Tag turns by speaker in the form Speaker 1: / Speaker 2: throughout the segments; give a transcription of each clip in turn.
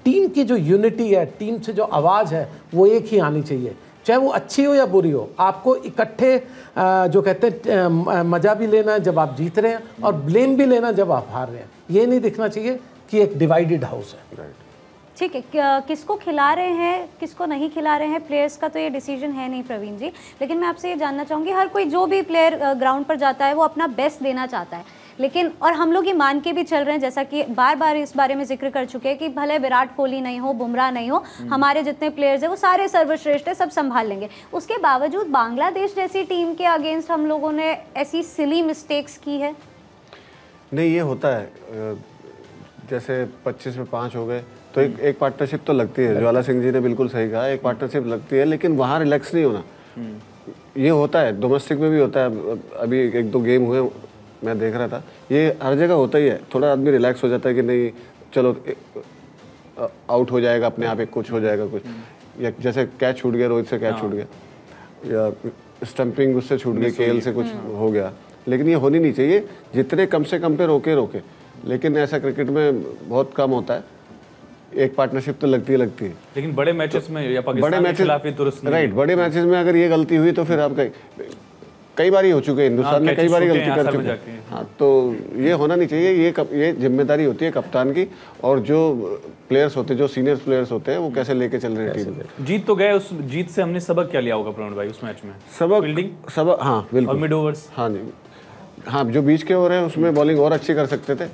Speaker 1: Team की जो unity है, टीम से जो आवाज़ है वो एक ही आनी चाहिए, चाहे वो अच्छी हो या बुरी हो। आपको इकट्ठे जो कहते हैं मज़ा भी लेना है जब आप जीत रहे हैं और ब्लेम भी लेना जब आप हार रहे हैं। ये नहीं दिखना चाहिए कि एक डिवाइडेड हाउस है।
Speaker 2: ठीक है, किसको खिला रहे हैं किसको नहीं खिला रहे हैं प्लेयर्स का तो ये डिसीजन है नहीं प्रवीण जी, लेकिन मैं आपसे ये जानना चाहूँगी, हर कोई जो भी प्लेयर ग्राउंड पर जाता है वो अपना बेस्ट देना चाहता है, लेकिन और हम लोग ये मान के भी चल रहे हैं, जैसा कि बार बार इस बारे में जिक्र कर चुके हैं कि भले विराट कोहली नहीं हो, बुमराह नहीं हो, हमारे जितने प्लेयर्स हैं वो सारे सर्वश्रेष्ठ है, सब संभाल लेंगे। उसके बावजूद बांग्लादेश जैसी टीम के अगेंस्ट हम लोगों ने ऐसी सिली मिस्टेक्स की है।
Speaker 3: नहीं, ये होता है, जैसे 25 में 5 हो गए तो एक पार्टनरशिप तो लगती है। ज्वाला सिंह जी ने बिल्कुल सही कहा, एक पार्टनरशिप लगती है, लेकिन वहाँ रिलैक्स नहीं होना। ये होता है, डोमेस्टिक में भी होता है। अभी 1-2 गेम हुए मैं देख रहा था, ये हर जगह होता ही है। थोड़ा आदमी रिलैक्स हो जाता है कि नहीं चलो आउट हो जाएगा अपने आप, एक कुछ हो जाएगा कुछ, या जैसे कैच छूट गया, रोहित से कैच छूट गया, या स्टंपिंग उससे छूट गई, केएल से कुछ हो गया। लेकिन ये होनी नहीं चाहिए, जितने कम से कम पे रोके। लेकिन ऐसा क्रिकेट में बहुत कम होता है, एक पार्टनरशिप तो लगती है।
Speaker 4: लेकिन बड़े मैचेस में या पाकिस्तान के खिलाफ ही दुरुस्त नहीं, राइट,
Speaker 3: बड़े मैचेस में अगर ये गलती हुई तो फिर आप कई बार ही हो चुके हैं, हिंदुस्तान में कई बार गलती कर चुके हैं। हाँ, तो ये होना नहीं चाहिए। ये जिम्मेदारी होती है कप्तान की, और जो प्लेयर्स होते हैं, जो सीनियर प्लेयर्स होते हैं, वो कैसे लेके चल रहे हैं टीम।
Speaker 4: जीत तो गए, उस जीत से हमने सबक क्या लिया होगा प्रवीण भाई उस मैच में?
Speaker 3: सबक, हाँ बिल्कुल,
Speaker 4: और मिड ओवर्स,
Speaker 3: हाँ जी, हाँ, जो बीच के ओवर हैं उसमें बॉलिंग और अच्छी कर सकते थे।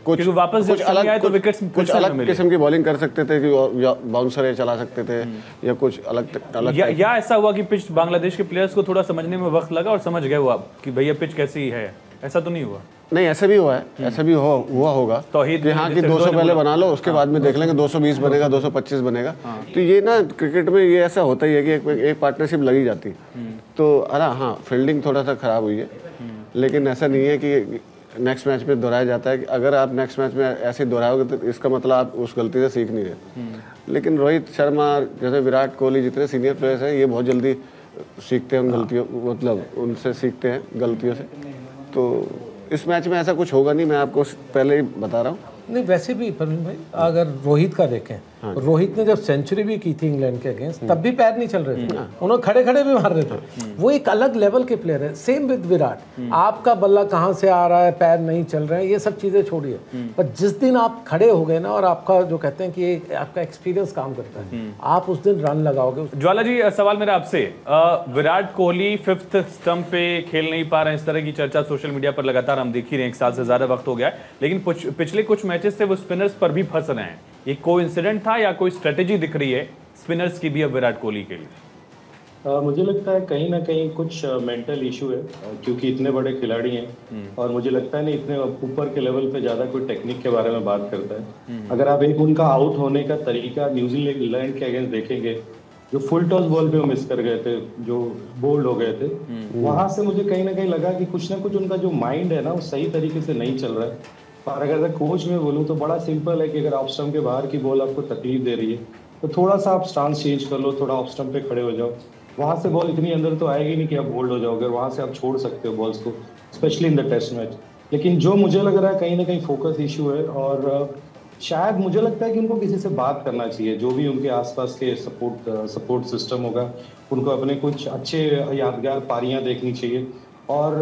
Speaker 4: कुछ वापस कुछ अलग, तो विकेट्स
Speaker 3: कुछ अलग किस्म की बॉलिंग कर सकते थे, कि बाउंसर चला सकते थे, या कुछ अलग
Speaker 4: या ऐसा हुआ कि पिच बांग्लादेश के प्लेयर्स को थोड़ा समझने में वक्त लगा और समझ गए वो आप कि भैया पिच कैसी है, ऐसा तो नहीं हुआ?
Speaker 3: नहीं, ऐसा भी हुआ है, ऐसा भी हुआ होगा कि हाँ कि 200 पहले बना लो, उसके बाद में देख लेंगे 220 बनेगा, 225 बनेगा। तो ये ना क्रिकेट में ये ऐसा होता ही है कि एक पार्टनरशिप लगी जाती है। तो हाँ, फील्डिंग थोड़ा सा खराब हुई है, लेकिन ऐसा नहीं है कि नेक्स्ट मैच में दोहराया जाता है। कि अगर आप नेक्स्ट मैच में ऐसे दोहराओगे तो इसका मतलब आप उस गलती से सीख नहीं रहे। लेकिन रोहित शर्मा जैसे विराट कोहली जितने सीनियर प्लेयर्स हैं, ये बहुत जल्दी सीखते हैं उन गलतियों, मतलब उनसे सीखते हैं गलतियों से। तो इस मैच में ऐसा कुछ होगा नहीं, मैं आपको पहले ही बता रहा हूँ।
Speaker 1: नहीं, वैसे भी प्रवीण भाई अगर रोहित का देखें, रोहित ने जब सेंचुरी भी की थी इंग्लैंड के अगेंस्ट, तब भी पैर नहीं चल रहे थे, उन्होंने खड़े खड़े भी मार रहे थे। वो एक अलग लेवल के प्लेयर है। सेम विद विराट, आपका बल्ला कहाँ से आ रहा है, पैर नहीं चल रहे हैं, ये सब चीज़ें छोड़िए, पर जिस दिन आप खड़े हो गए ना, और आपका जो कहते हैं कि आपका एक्सपीरियंस काम करता है, आप उस दिन रन लगाओगे।
Speaker 4: ज्वाला जी, सवाल मेरा आपसे, विराट कोहली 5th स्टंप पे खेल नहीं पा रहे हैं, इस तरह की चर्चा सोशल मीडिया पर लगातार हम देख ही रहे हैं, 1 साल से ज़्यादा वक्त हो गया है, लेकिन पिछले कुछ मैचेस से वो स्पिनर्स पर भी फंस रहे हैं। ये कोइंसिडेंट था या कोई स्ट्रेटेजी दिख रही है स्पिनर्स की भी अब विराट कोहली के लिए?
Speaker 5: मुझे लगता है कहीं ना कहीं कुछ मेंटल इशू है, क्योंकि इतने बड़े खिलाड़ी हैं, और मुझे लगता है नहीं इतने ऊपर के लेवल पे ज़्यादा कोई टेक्निक के बारे में बात करता है। अगर आप एक उनका आउट होने का तरीका न्यूजीलैंड के अगेंस्ट देखेंगे, जो फुल टॉस बॉल पे वो मिस कर गए थे, जो बोल्ड हो गए थे, वहां से मुझे कहीं ना कहीं लगा कि कुछ ना कुछ उनका जो माइंड है ना, वो सही तरीके से नहीं चल रहा है। और अगर कोच में बोलूँ तो बड़ा सिंपल है कि अगर ऑफ स्टंप के बाहर की बॉल आपको तकलीफ दे रही है तो थोड़ा सा आप स्टांस चेंज कर लो, थोड़ा ऑफ स्टंप पे खड़े हो जाओ, वहां से बॉल इतनी अंदर तो आएगी नहीं कि आप बोल्ड हो जाओगे, वहां से आप छोड़ सकते हो बॉल्स को, specially in the test match. लेकिन जो मुझे लग रहा है कहीं ना कहीं फोकस इशू है, और शायद मुझे लगता है कि उनको किसी से बात करना चाहिए, जो भी उनके आसपास के सपोर्ट सिस्टम होगा, उनको अपने कुछ अच्छे यादगार पारियां देखनी चाहिए, और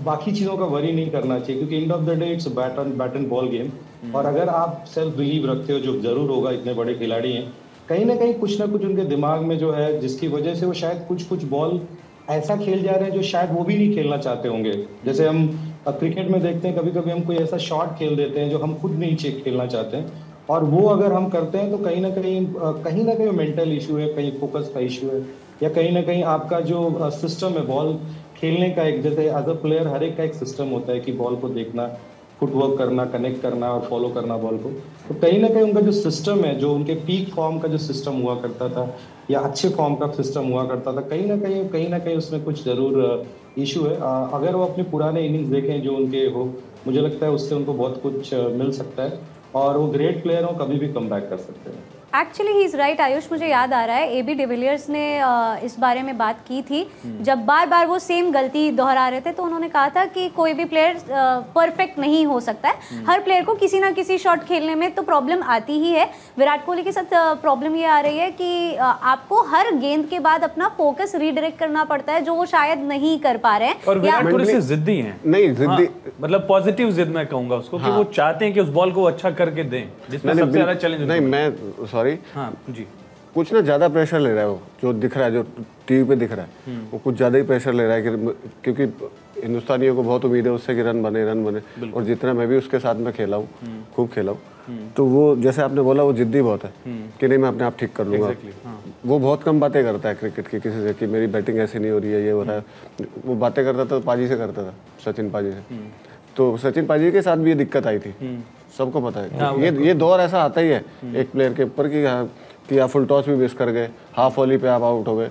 Speaker 5: बाकी चीज़ों का वरी नहीं करना चाहिए, क्योंकि end of the day it's bat and ball game. और अगर आप सेल्फ बिलीव रखते हो, जो जरूर होगा, इतने बड़े खिलाड़ी हैं, कहीं ना कुछ उनके दिमाग में जो है, जिसकी वजह से वो शायद कुछ बॉल ऐसा खेल जा रहे हैं जो शायद वो भी नहीं खेलना चाहते होंगे। जैसे हम क्रिकेट में देखते हैं, कभी कभी हम कोई ऐसा शॉट खेल देते हैं जो हम खुद नहीं खेलना चाहते हैं, और वो अगर हम करते हैं तो कहीं ना कहीं मेंटल इशू है, कहीं फोकस का इशू है, या कहीं ना कहीं आपका जो सिस्टम है बॉल खेलने का, एक जैसे एज अ प्लेयर हर एक का एक सिस्टम होता है कि बॉल को देखना, फुटवर्क करना, कनेक्ट करना और फॉलो करना बॉल को। तो कहीं ना कहीं उनका जो सिस्टम है, जो उनके पीक फॉर्म का जो सिस्टम हुआ करता था या अच्छे फॉर्म का सिस्टम हुआ करता था, कहीं ना कहीं उसमें कुछ ज़रूर इशू है। अगर वो अपने पुराने इनिंग्स देखें जो उनके हो, मुझे लगता है उससे उनको बहुत कुछ मिल सकता है। और वो ग्रेट प्लेयर हो, कभी भी कम बैक कर सकते हैं।
Speaker 2: Actually he is right Ayush, मुझे याद आ रहा है AB डिविलियर्स ने इस बारे में बात की थी जब बार बार वो सेम गलती दोहरा रहे थे, तो उन्होंने कहा था कि कोई भी प्लेयर परफेक्ट नहीं हो सकता है, हर प्लेयर को किसी ना किसी शॉट खेलने में तो प्रॉब्लम आती ही है। विराट कोहली के साथ प्रॉब्लम ये आ रही है कि आपको हर गेंद के बाद अपना फोकस रीडायरेक्ट करना पड़ता है, जो वो शायद नहीं कर पा रहे हैं।
Speaker 4: और विराट थोड़े से जिद्दी हैं।
Speaker 3: नहीं जिद्दी
Speaker 4: मतलब पॉजिटिव जिद मैं कहूंगा उसको कि वो चाहते हैं कि उस बॉल को अच्छा करके दें, जिसमें सबसे ज्यादा चैलेंज।
Speaker 3: नहीं मैं सॉरी
Speaker 4: हाँ जी,
Speaker 3: कुछ ना ज़्यादा प्रेशर ले रहा है वो, जो दिख रहा है, जो टीवी पे दिख रहा है वो कुछ ज़्यादा ही प्रेशर ले रहा है क्योंकि हिंदुस्तानियों को बहुत उम्मीद है उससे कि रन बने। और जितना मैं भी उसके साथ में खेला हूँ, खूब खेला हूँ, तो वो जैसे आपने बोला वो जिद्दी बहुत है कि नहीं मैं अपने आप ठीक कर लूँगा। वो बहुत कम बातें करता है क्रिकेट की किसी से कि मेरी बैटिंग ऐसी नहीं हो रही है, ये हो रहा है। वो बातें करता था तो पाजी से करता था, सचिन पाजी से। तो सचिन पाजी के साथ भी ये दिक्कत आई थी, सबको पता है। ये दौर ऐसा आता ही है एक प्लेयर के ऊपर कि आप फुल टॉस भी मिस कर गए, हाफ वॉली पे आप आउट हो गए,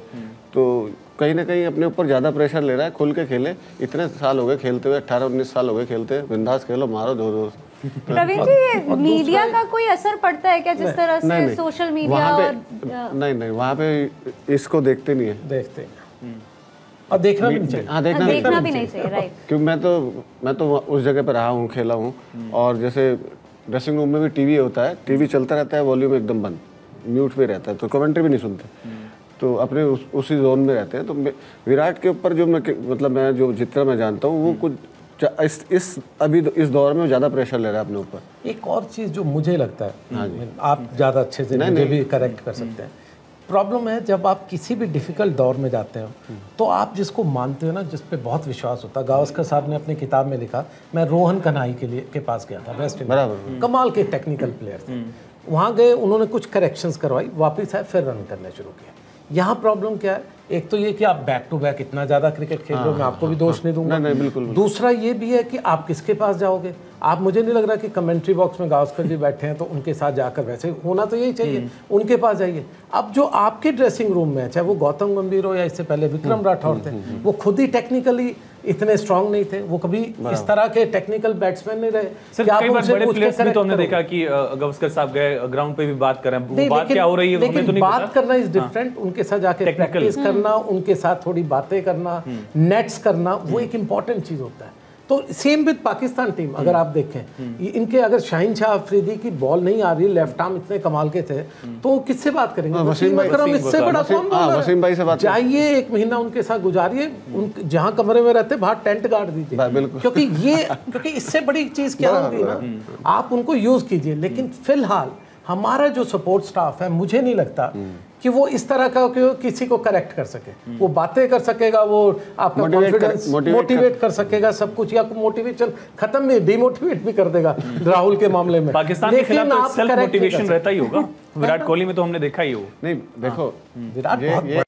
Speaker 3: तो कहीं ना कहीं अपने ऊपर ज़्यादा प्रेशर ले रहा है। खुल के खेले, इतने साल हो गए खेलते हुए, 18-19 साल हो गए खेलते, बिंदास खेलो, मारो दो।
Speaker 2: प्रवीण जी, ये मीडिया का कोई असर पड़ता है क्या, जिस तरह से सोशल मीडिया और
Speaker 3: नहीं वहाँ पे इसको देखते नहीं है,
Speaker 1: देखते और देखना भी नहीं चाहिए।
Speaker 3: हाँ
Speaker 2: देखना भी नहीं चाहिए, राइट।
Speaker 3: क्योंकि मैं तो उस जगह पर रहा हूँ, खेला हूँ, और जैसे ड्रेसिंग रूम में भी टीवी होता है, टीवी चलता रहता है, वॉल्यूम एकदम बंद, म्यूट पे रहता है, तो कमेंट्री भी नहीं सुनते, तो अपने उसी जोन में रहते हैं। तो विराट के ऊपर जो मैं जो जितना मैं जानता हूँ वो कुछ इस दौर में ज़्यादा प्रेशर ले रहा है अपने ऊपर।
Speaker 1: एक और चीज़ जो मुझे लगता है, आप ज़्यादा अच्छे से मुझे भी करेक्ट कर सकते हैं, प्रॉब्लम है जब आप किसी भी डिफ़िकल्ट दौर में जाते हो तो आप जिसको मानते हो ना, जिस पे बहुत विश्वास होता है। गावस्कर साहब ने अपनी किताब में लिखा, मैं रोहन कन्हाई के पास गया था, वेस्ट इंडीज, कमाल के टेक्निकल प्लेयर थे। वहाँ गए, उन्होंने कुछ करेक्शंस करवाई, वापस आए, फिर रन करने शुरू किया। यहाँ प्रॉब्लम क्या है, एक तो ये कि आप बैक टू बैक इतना ज़्यादा क्रिकेट खेल रहे हो, मैं आपको भी दोष नहीं दूंगा।
Speaker 3: नहीं, बिल्कुल।
Speaker 1: दूसरा ये भी है कि आप किसके पास जाओगे। आप, मुझे नहीं लग रहा कि कमेंट्री बॉक्स में गावस्कर जी बैठे हैं तो उनके साथ जाकर, वैसे होना तो यही चाहिए, उनके पास जाइए। अब जो आपके ड्रेसिंग रूम में, चाहे वो गौतम गंभीर हो या इससे पहले विक्रम राठौर थे, वो खुद ही टेक्निकली इतने स्ट्रांग नहीं थे, वो कभी इस तरह के टेक्निकल बैट्समैन नहीं रहे।
Speaker 4: सर, कई बार बड़े प्लेयर्स भी तो हमने देखा कि गावस्कर साहब गए ग्राउंड पे भी बात कर रहे हैं, बात क्या हो रही है हमें तो नहीं पता।
Speaker 1: बात करना इज डिफरेंट, उनके साथ जाके प्रैक्टिस करना, उनके साथ थोड़ी बातें करना, नेट्स करना, वो एक इंपॉर्टेंट चीज होता है। तो सेम विद पाकिस्तान टीम, अगर आप देखें इनके, अगर शाहीन शाह अफरीदी की बॉल नहीं आ रही, लेफ्ट आर्म इतने कमाल के थे, तो किससे बात करेंगे? वसीम अकरम, इससे बड़ा कौन बॉलर?
Speaker 3: वसीम भाई से बात
Speaker 1: जाइए, एक महीना उनके साथ गुजारिए, जहां कमरे में रहते बाहर टेंट गाड़ दीजिए, क्योंकि इससे बड़ी चीज क्या होगी ना, आप उनको यूज कीजिए। लेकिन फिलहाल हमारा जो सपोर्ट स्टाफ है, मुझे नहीं लगता कि वो इस तरह का किसी को करेक्ट कर सके। वो बातें कर सकेगा, वो आपका कॉन्फिडेंस मोटिवेट कर सकेगा, सब कुछ, या मोटिवेशन खत्म भी, डिमोटिवेट भी कर देगा राहुल के मामले में।
Speaker 4: पाकिस्तान के खिलाफ तो सेल्फ मोटिवेशन रहता ही होगा, विराट कोहली में तो हमने देखा ही हो।
Speaker 3: नहीं देखो,
Speaker 1: विराट बहुत